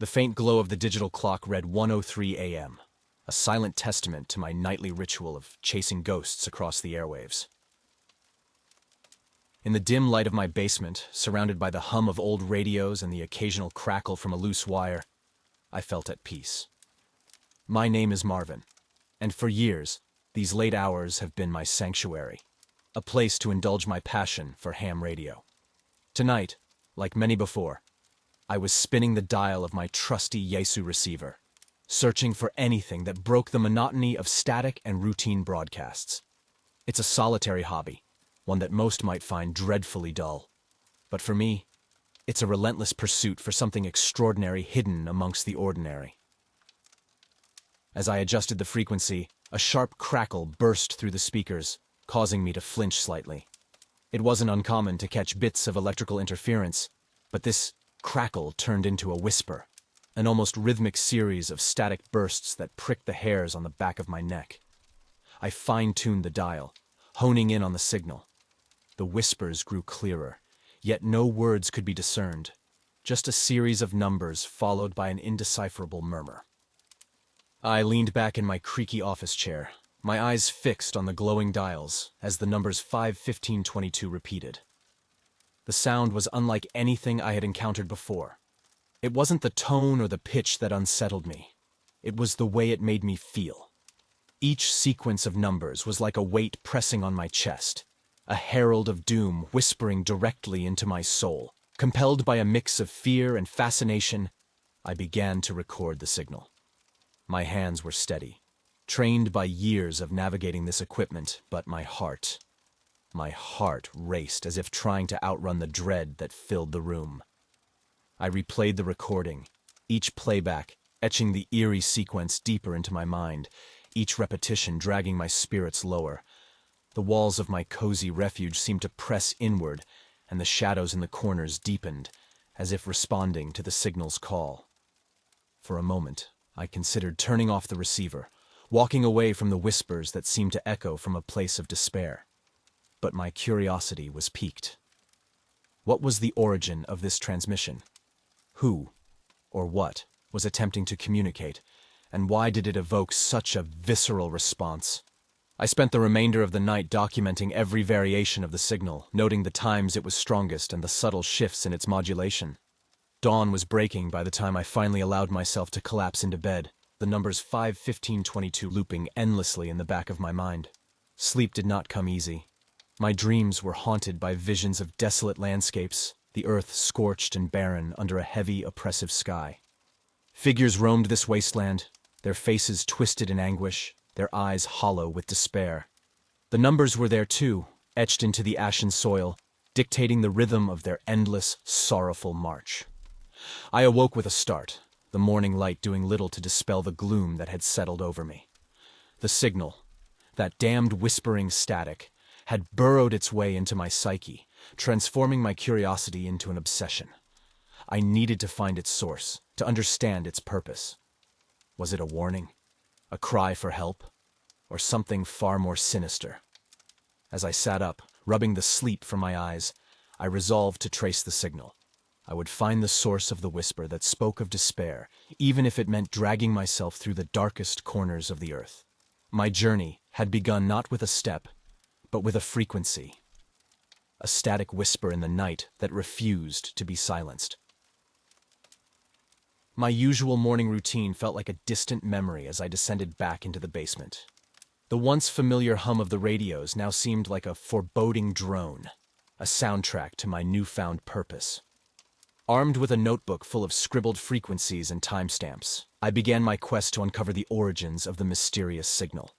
The faint glow of the digital clock read 1:03 a.m., a silent testament to my nightly ritual of chasing ghosts across the airwaves. In the dim light of my basement, surrounded by the hum of old radios and the occasional crackle from a loose wire, I felt at peace. My name is Marvin, and for years, these late hours have been my sanctuary, a place to indulge my passion for ham radio. Tonight, like many before, I was spinning the dial of my trusty Yaesu receiver, searching for anything that broke the monotony of static and routine broadcasts. It's a solitary hobby, one that most might find dreadfully dull. But for me, it's a relentless pursuit for something extraordinary hidden amongst the ordinary. As I adjusted the frequency, a sharp crackle burst through the speakers, causing me to flinch slightly. It wasn't uncommon to catch bits of electrical interference, but this crackle turned into a whisper, an almost rhythmic series of static bursts that pricked the hairs on the back of my neck. I fine-tuned the dial, honing in on the signal. The whispers grew clearer, yet no words could be discerned, just a series of numbers followed by an indecipherable murmur. I leaned back in my creaky office chair, my eyes fixed on the glowing dials as the numbers 5-15-22 repeated. The sound was unlike anything I had encountered before. It wasn't the tone or the pitch that unsettled me. It was the way it made me feel. Each sequence of numbers was like a weight pressing on my chest, a herald of doom whispering directly into my soul. Compelled by a mix of fear and fascination, I began to record the signal. My hands were steady, trained by years of navigating this equipment, but my heart raced as if trying to outrun the dread that filled the room. I replayed the recording, each playback etching the eerie sequence deeper into my mind, each repetition dragging my spirits lower. The walls of my cozy refuge seemed to press inward, and the shadows in the corners deepened, as if responding to the signal's call. For a moment, I considered turning off the receiver, walking away from the whispers that seemed to echo from a place of despair. But my curiosity was piqued. What was the origin of this transmission? Who, or what, was attempting to communicate, and why did it evoke such a visceral response? I spent the remainder of the night documenting every variation of the signal, noting the times it was strongest and the subtle shifts in its modulation. Dawn was breaking by the time I finally allowed myself to collapse into bed, the numbers 5-15-22 looping endlessly in the back of my mind. Sleep did not come easy. My dreams were haunted by visions of desolate landscapes, the earth scorched and barren under a heavy, oppressive sky. Figures roamed this wasteland, their faces twisted in anguish, their eyes hollow with despair. The numbers were there too, etched into the ashen soil, dictating the rhythm of their endless, sorrowful march. I awoke with a start, the morning light doing little to dispel the gloom that had settled over me. The signal, that damned whispering static, had burrowed its way into my psyche, transforming my curiosity into an obsession. I needed to find its source, to understand its purpose. Was it a warning? A cry for help? Or something far more sinister? As I sat up, rubbing the sleep from my eyes, I resolved to trace the signal. I would find the source of the whisper that spoke of despair, even if it meant dragging myself through the darkest corners of the earth. My journey had begun not with a step, but with a frequency. A static whisper in the night that refused to be silenced. My usual morning routine felt like a distant memory as I descended back into the basement. The once familiar hum of the radios now seemed like a foreboding drone, a soundtrack to my newfound purpose. Armed with a notebook full of scribbled frequencies and timestamps, I began my quest to uncover the origins of the mysterious signal.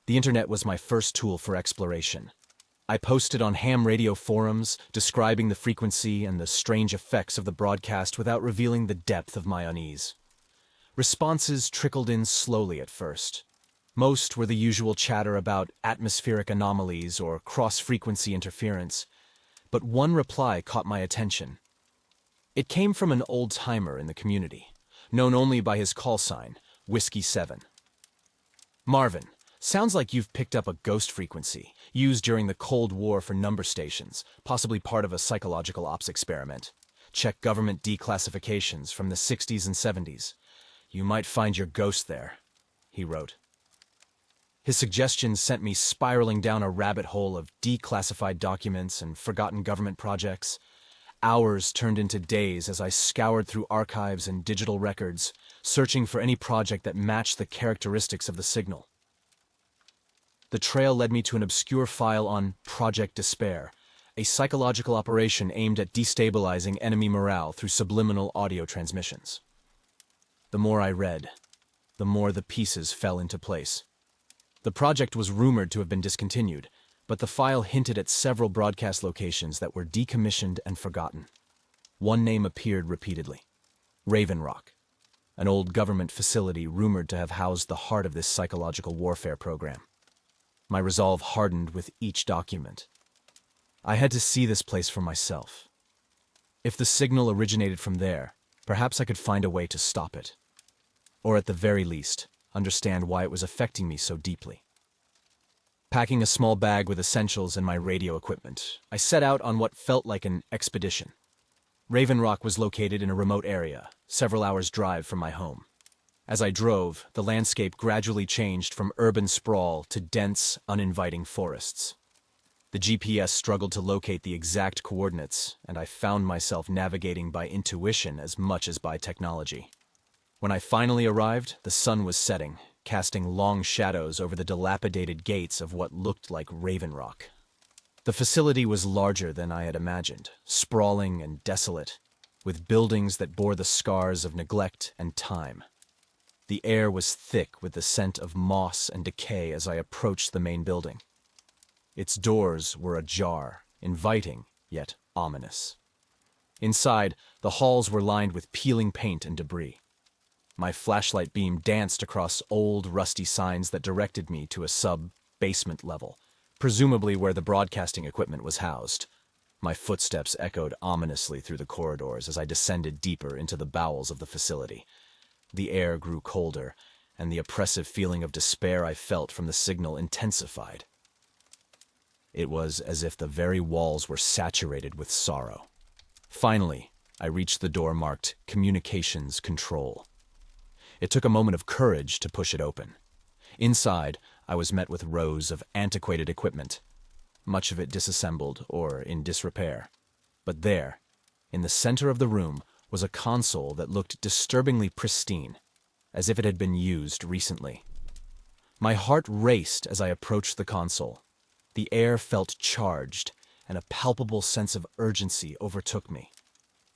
The internet was my first tool for exploration. I posted on ham radio forums, describing the frequency and the strange effects of the broadcast without revealing the depth of my unease. Responses trickled in slowly at first. Most were the usual chatter about atmospheric anomalies or cross-frequency interference, but one reply caught my attention. It came from an old-timer in the community, known only by his call sign, Whiskey 7. Marvin, sounds like you've picked up a ghost frequency, used during the Cold War for number stations, possibly part of a psychological ops experiment. Check government declassifications from the 60s and 70s. You might find your ghost there, he wrote. His suggestions sent me spiraling down a rabbit hole of declassified documents and forgotten government projects. Hours turned into days as I scoured through archives and digital records, searching for any project that matched the characteristics of the signal. The trail led me to an obscure file on Project Despair, a psychological operation aimed at destabilizing enemy morale through subliminal audio transmissions. The more I read, the more the pieces fell into place. The project was rumored to have been discontinued, but the file hinted at several broadcast locations that were decommissioned and forgotten. One name appeared repeatedly: Raven Rock, an old government facility rumored to have housed the heart of this psychological warfare program. My resolve hardened with each document. I had to see this place for myself. If the signal originated from there, perhaps I could find a way to stop it. Or at the very least, understand why it was affecting me so deeply. Packing a small bag with essentials and my radio equipment, I set out on what felt like an expedition. Raven Rock was located in a remote area, several hours' drive from my home. As I drove, the landscape gradually changed from urban sprawl to dense, uninviting forests. The GPS struggled to locate the exact coordinates, and I found myself navigating by intuition as much as by technology. When I finally arrived, the sun was setting, casting long shadows over the dilapidated gates of what looked like Raven Rock. The facility was larger than I had imagined, sprawling and desolate, with buildings that bore the scars of neglect and time. The air was thick with the scent of moss and decay as I approached the main building. Its doors were ajar, inviting, yet ominous. Inside, the halls were lined with peeling paint and debris. My flashlight beam danced across old, rusty signs that directed me to a sub-basement level, presumably where the broadcasting equipment was housed. My footsteps echoed ominously through the corridors as I descended deeper into the bowels of the facility. The air grew colder, and the oppressive feeling of despair I felt from the signal intensified. It was as if the very walls were saturated with sorrow. Finally, I reached the door marked Communications Control. It took a moment of courage to push it open. Inside, I was met with rows of antiquated equipment, much of it disassembled or in disrepair. But there, in the center of the room, was a console that looked disturbingly pristine, as if it had been used recently. My heart raced as I approached the console. The air felt charged, and a palpable sense of urgency overtook me.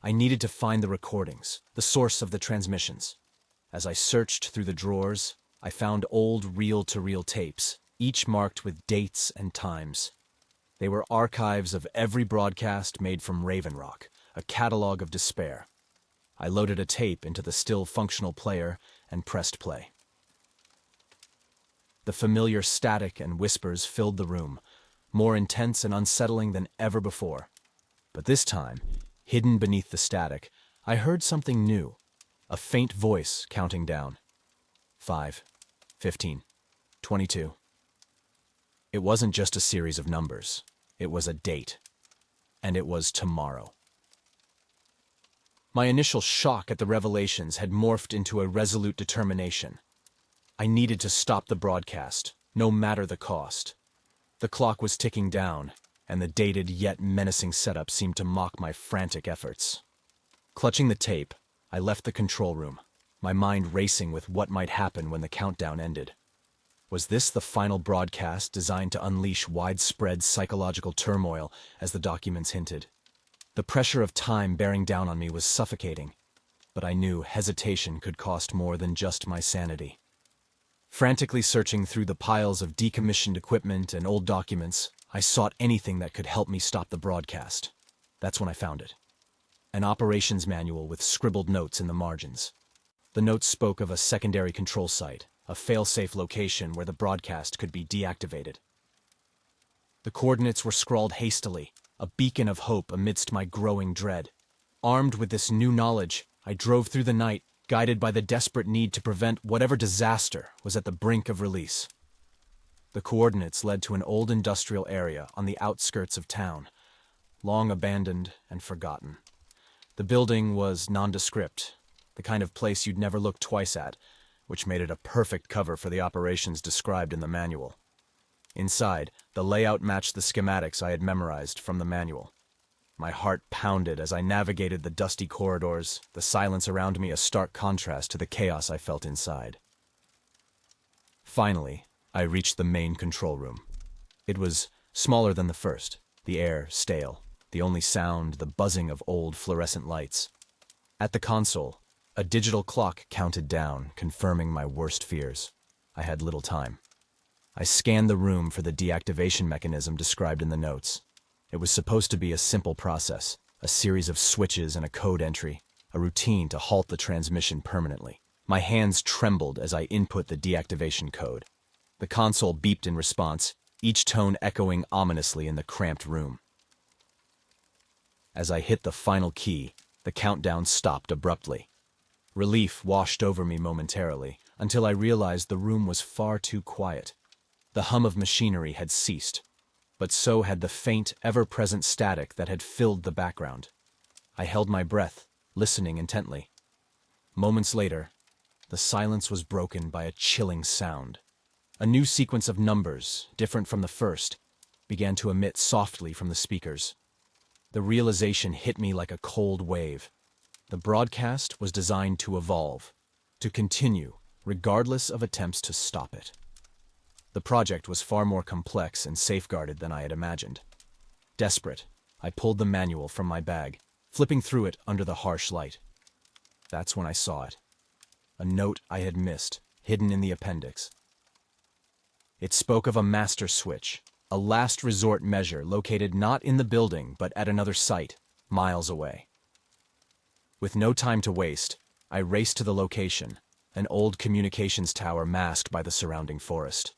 I needed to find the recordings, the source of the transmissions. As I searched through the drawers, I found old reel-to-reel tapes, each marked with dates and times. They were archives of every broadcast made from Raven Rock, a catalog of despair. I loaded a tape into the still-functional player and pressed play. The familiar static and whispers filled the room, more intense and unsettling than ever before. But this time, hidden beneath the static, I heard something new, a faint voice counting down. 5, 15, 22. It wasn't just a series of numbers. It was a date. And it was tomorrow. My initial shock at the revelations had morphed into a resolute determination. I needed to stop the broadcast, no matter the cost. The clock was ticking down, and the dated yet menacing setup seemed to mock my frantic efforts. Clutching the tape, I left the control room, my mind racing with what might happen when the countdown ended. Was this the final broadcast designed to unleash widespread psychological turmoil, as the documents hinted? The pressure of time bearing down on me was suffocating, but I knew hesitation could cost more than just my sanity. Frantically searching through the piles of decommissioned equipment and old documents, I sought anything that could help me stop the broadcast. That's when I found it. An operations manual with scribbled notes in the margins. The notes spoke of a secondary control site, a fail-safe location where the broadcast could be deactivated. The coordinates were scrawled hastily, a beacon of hope amidst my growing dread. Armed with this new knowledge, I drove through the night, guided by the desperate need to prevent whatever disaster was at the brink of release. The coordinates led to an old industrial area on the outskirts of town, long abandoned and forgotten. The building was nondescript, the kind of place you'd never look twice at, which made it a perfect cover for the operations described in the manual. Inside, the layout matched the schematics I had memorized from the manual. My heart pounded as I navigated the dusty corridors, the silence around me a stark contrast to the chaos I felt inside. Finally, I reached the main control room. It was smaller than the first, the air stale, the only sound the buzzing of old fluorescent lights. At the console, a digital clock counted down, confirming my worst fears. I had little time. I scanned the room for the deactivation mechanism described in the notes. It was supposed to be a simple process, a series of switches and a code entry, a routine to halt the transmission permanently. My hands trembled as I input the deactivation code. The console beeped in response, each tone echoing ominously in the cramped room. As I hit the final key, the countdown stopped abruptly. Relief washed over me momentarily, until I realized the room was far too quiet. The hum of machinery had ceased, but so had the faint, ever-present static that had filled the background. I held my breath, listening intently. Moments later, the silence was broken by a chilling sound. A new sequence of numbers, different from the first, began to emit softly from the speakers. The realization hit me like a cold wave. The broadcast was designed to evolve, to continue, regardless of attempts to stop it. The project was far more complex and safeguarded than I had imagined. Desperate, I pulled the manual from my bag, flipping through it under the harsh light. That's when I saw it. A note I had missed, hidden in the appendix. It spoke of a master switch, a last resort measure located not in the building but at another site, miles away. With no time to waste, I raced to the location, an old communications tower masked by the surrounding forest.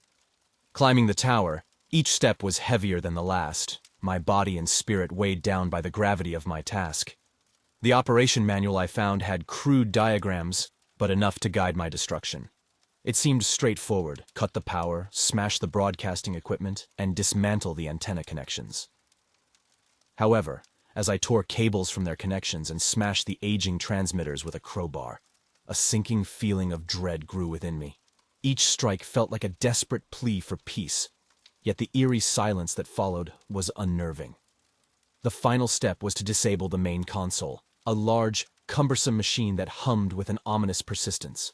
Climbing the tower, each step was heavier than the last, my body and spirit weighed down by the gravity of my task. The operation manual I found had crude diagrams, but enough to guide my destruction. It seemed straightforward: cut the power, smash the broadcasting equipment, and dismantle the antenna connections. However, as I tore cables from their connections and smashed the aging transmitters with a crowbar, a sinking feeling of dread grew within me. Each strike felt like a desperate plea for peace, yet the eerie silence that followed was unnerving. The final step was to disable the main console, a large, cumbersome machine that hummed with an ominous persistence.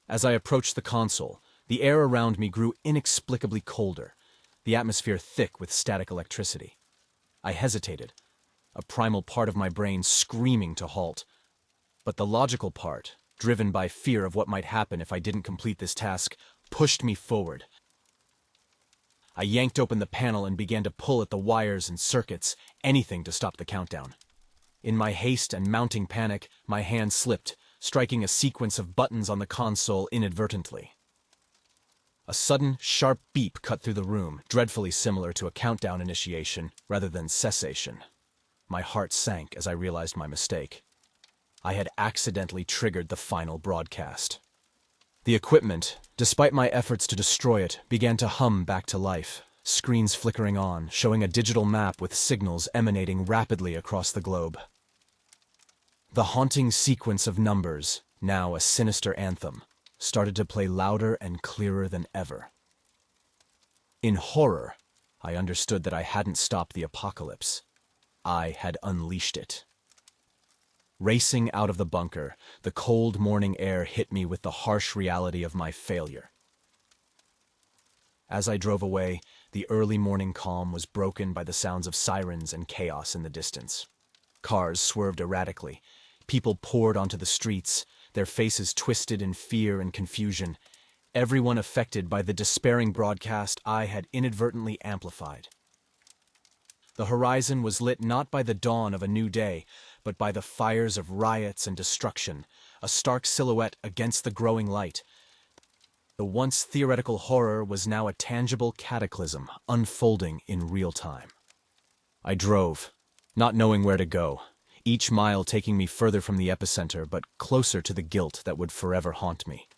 As I approached the console, the air around me grew inexplicably colder, the atmosphere thick with static electricity. I hesitated, a primal part of my brain screaming to halt. But the logical part, driven by fear of what might happen if I didn't complete this task, pushed me forward. I yanked open the panel and began to pull at the wires and circuits, anything to stop the countdown. In my haste and mounting panic, my hand slipped, striking a sequence of buttons on the console inadvertently. A sudden, sharp beep cut through the room, dreadfully similar to a countdown initiation rather than cessation. My heart sank as I realized my mistake. I had accidentally triggered the final broadcast. The equipment, despite my efforts to destroy it, began to hum back to life, screens flickering on, showing a digital map with signals emanating rapidly across the globe. The haunting sequence of numbers, now a sinister anthem, started to play louder and clearer than ever. In horror, I understood that I hadn't stopped the apocalypse. I had unleashed it. Racing out of the bunker, the cold morning air hit me with the harsh reality of my failure. As I drove away, the early morning calm was broken by the sounds of sirens and chaos in the distance. Cars swerved erratically. People poured onto the streets, their faces twisted in fear and confusion, everyone affected by the despairing broadcast I had inadvertently amplified. The horizon was lit not by the dawn of a new day, but by the fires of riots and destruction, a stark silhouette against the growing light. The once theoretical horror was now a tangible cataclysm unfolding in real time. I drove, not knowing where to go, each mile taking me further from the epicenter but closer to the guilt that would forever haunt me.